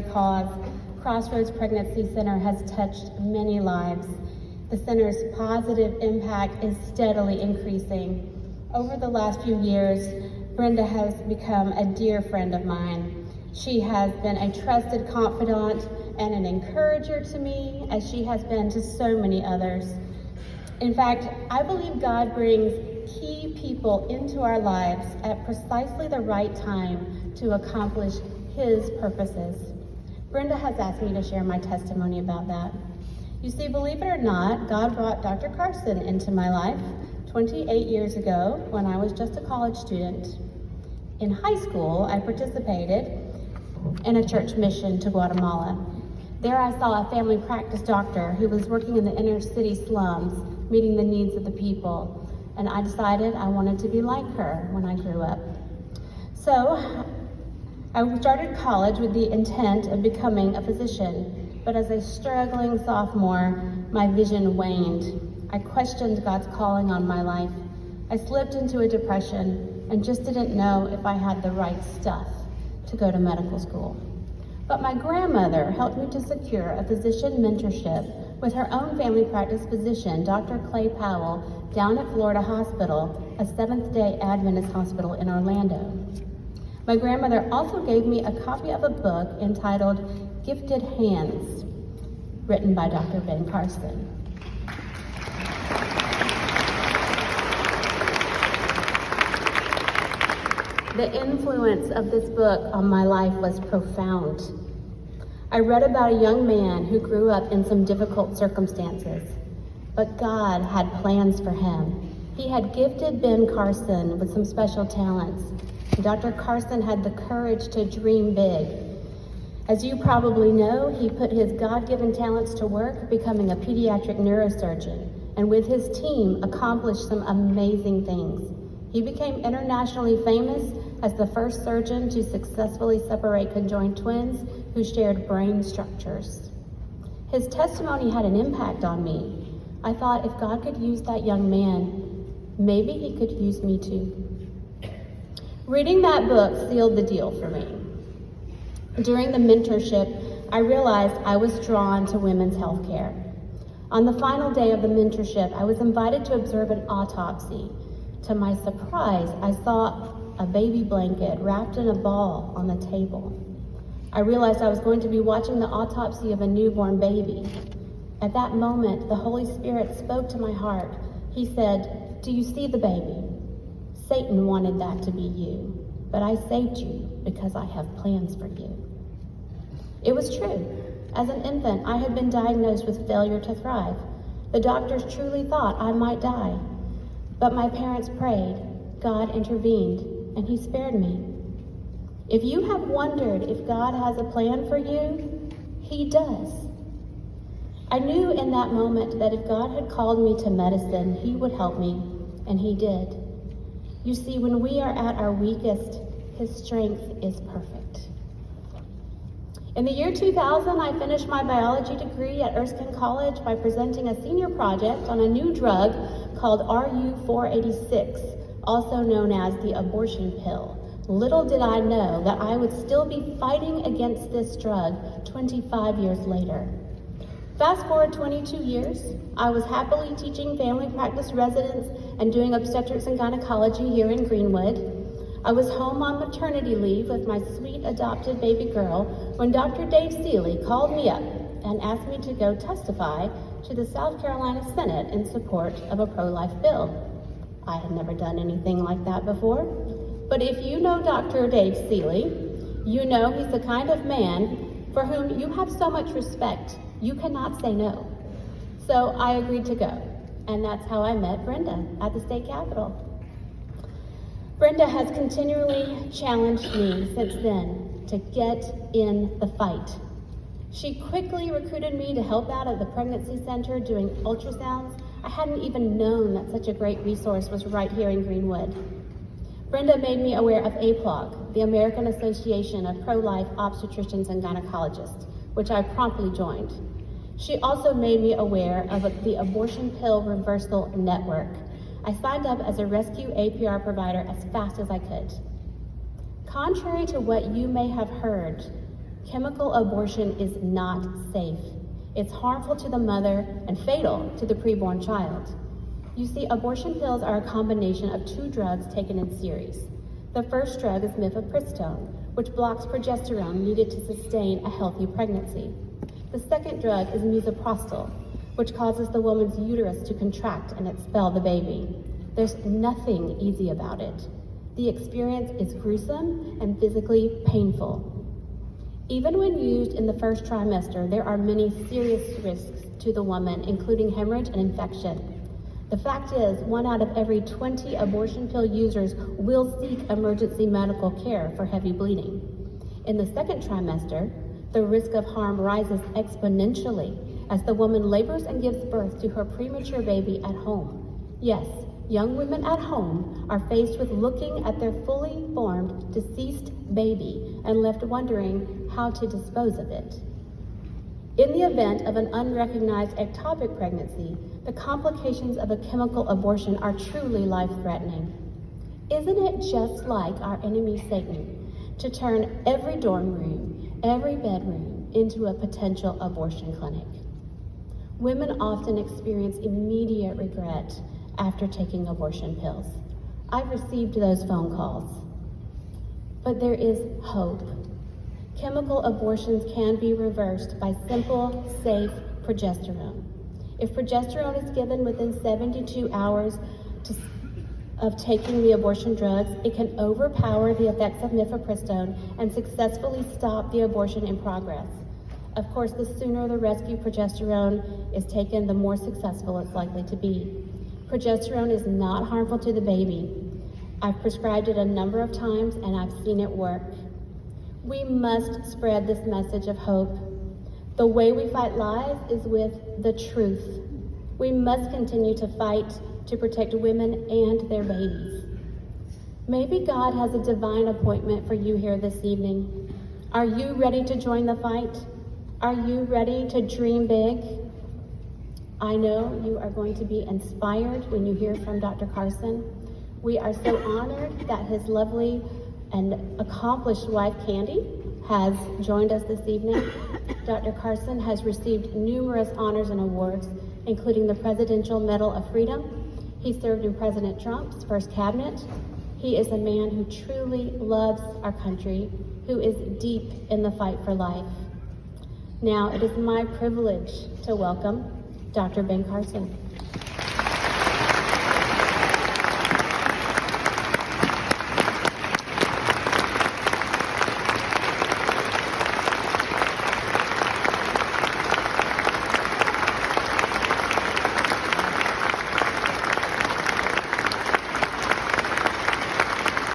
cause, Crossroads Pregnancy Center has touched many lives. The center's positive impact is steadily increasing. Over the last few years, Brenda has become a dear friend of mine. She has been a trusted confidant and an encourager to me, as she has been to so many others. In fact, I believe God brings key people into our lives at precisely the right time to accomplish His purposes. Brenda has asked me to share my testimony about that. You see, believe it or not, God brought Dr. Carson into my life 28 years ago when I was just a college student. In high school, I participated in a church mission to Guatemala. There I saw a family practice doctor who was working in the inner city slums, meeting the needs of the people, and I decided I wanted to be like her when I grew up. So I started college with the intent of becoming a physician, but as a struggling sophomore, my vision waned. I questioned God's calling on my life. I slipped into a depression and just didn't know if I had the right stuff to go to medical school. But my grandmother helped me to secure a physician mentorship with her own family practice physician, Dr. Clay Powell, down at Florida Hospital, a Seventh-day Adventist hospital in Orlando. My grandmother also gave me a copy of a book entitled Gifted Hands, written by Dr. Ben Carson. The influence of this book on my life was profound. I read about a young man who grew up in some difficult circumstances, but God had plans for him. He had gifted Ben Carson with some special talents. Dr. Carson had the courage to dream big. As you probably know, he put his God-given talents to work, becoming a pediatric neurosurgeon, and with his team accomplished some amazing things. He became internationally famous as the first surgeon to successfully separate conjoined twins who shared brain structures. His testimony had an impact on me. I thought if God could use that young man, maybe He could use me too. Reading that book sealed the deal for me. During the mentorship, I realized I was drawn to women's health care. On the final day of the mentorship, I was invited to observe an autopsy. To my surprise, I saw a baby blanket wrapped in a ball on the table. I realized I was going to be watching the autopsy of a newborn baby. At that moment, the Holy Spirit spoke to my heart. He said, "Do you see the baby? Satan wanted that to be you, but I saved you because I have plans for you." It was true. As an infant, I had been diagnosed with failure to thrive. The doctors truly thought I might die. But my parents prayed, God intervened, and He spared me. If you have wondered if God has a plan for you, He does. I knew in that moment that if God had called me to medicine, He would help me, and He did. You see, when we are at our weakest, His strength is perfect. In the year 2000, I finished my biology degree at Erskine College by presenting a senior project on a new drug called RU-486, also known as the abortion pill. Little did I know that I would still be fighting against this drug 25 years later. Fast forward 22 years, I was happily teaching family practice residents and doing obstetrics and gynecology here in Greenwood. I was home on maternity leave with my sweet adopted baby girl when Dr. Dave Seeley called me up and asked me to go testify to the South Carolina Senate in support of a pro-life bill. I had never done anything like that before, but if you know Dr. Dave Seeley, you know he's the kind of man for whom you have so much respect, you cannot say no. So I agreed to go, and that's how I met Brenda at the state capitol. Brenda has continually challenged me since then to get in the fight. She quickly recruited me to help out at the pregnancy center doing ultrasounds. I hadn't even known that such a great resource was right here in Greenwood. Brenda made me aware of APLOG, the American Association of Pro-Life Obstetricians and Gynecologists, which I promptly joined. She also made me aware of the Abortion Pill Reversal Network. I signed up as a rescue APR provider as fast as I could. Contrary to what you may have heard, Chemical abortion is not safe. It's harmful to the mother and fatal to the preborn child. You see, abortion pills are a combination of two drugs taken in series. The first drug is mifepristone, which blocks progesterone needed to sustain a healthy pregnancy. The second drug is misoprostol, which causes the woman's uterus to contract and expel the baby. There's nothing easy about it. The experience is gruesome and physically painful. Even when used in the first trimester, there are many serious risks to the woman, including hemorrhage and infection. The fact is, 1 out of every 20 abortion pill users will seek emergency medical care for heavy bleeding. In the second trimester, the risk of harm rises exponentially as the woman labors and gives birth to her premature baby at home. Yes, young women at home are faced with looking at their fully formed, deceased baby and left wondering how to dispose of it. In the event of an unrecognized ectopic pregnancy, the complications of a chemical abortion are truly life-threatening. Isn't it just like our enemy Satan to turn every dorm room, every bedroom into a potential abortion clinic? Women often experience immediate regret after taking abortion pills. I've received those phone calls. But there is hope. Chemical abortions can be reversed by simple, safe progesterone. If progesterone is given within 72 hours of taking the abortion drugs, it can overpower the effects of mifepristone and successfully stop the abortion in progress. Of course, the sooner the rescue progesterone is taken, the more successful it's likely to be. Progesterone is not harmful to the baby. I've prescribed it a number of times and I've seen it work. We must spread this message of hope. The way we fight lies is with the truth. We must continue to fight to protect women and their babies. Maybe God has a divine appointment for you here this evening. Are you ready to join the fight? Are you ready to dream big? I know you are going to be inspired when you hear from Dr. Carson. We are so honored that his lovely and accomplished wife, Candy, has joined us this evening. Dr. Carson has received numerous honors and awards, including the Presidential Medal of Freedom. He served in President Trump's first cabinet. He is a man who truly loves our country, who is deep in the fight for life. Now, it is my privilege to welcome Dr. Ben Carson.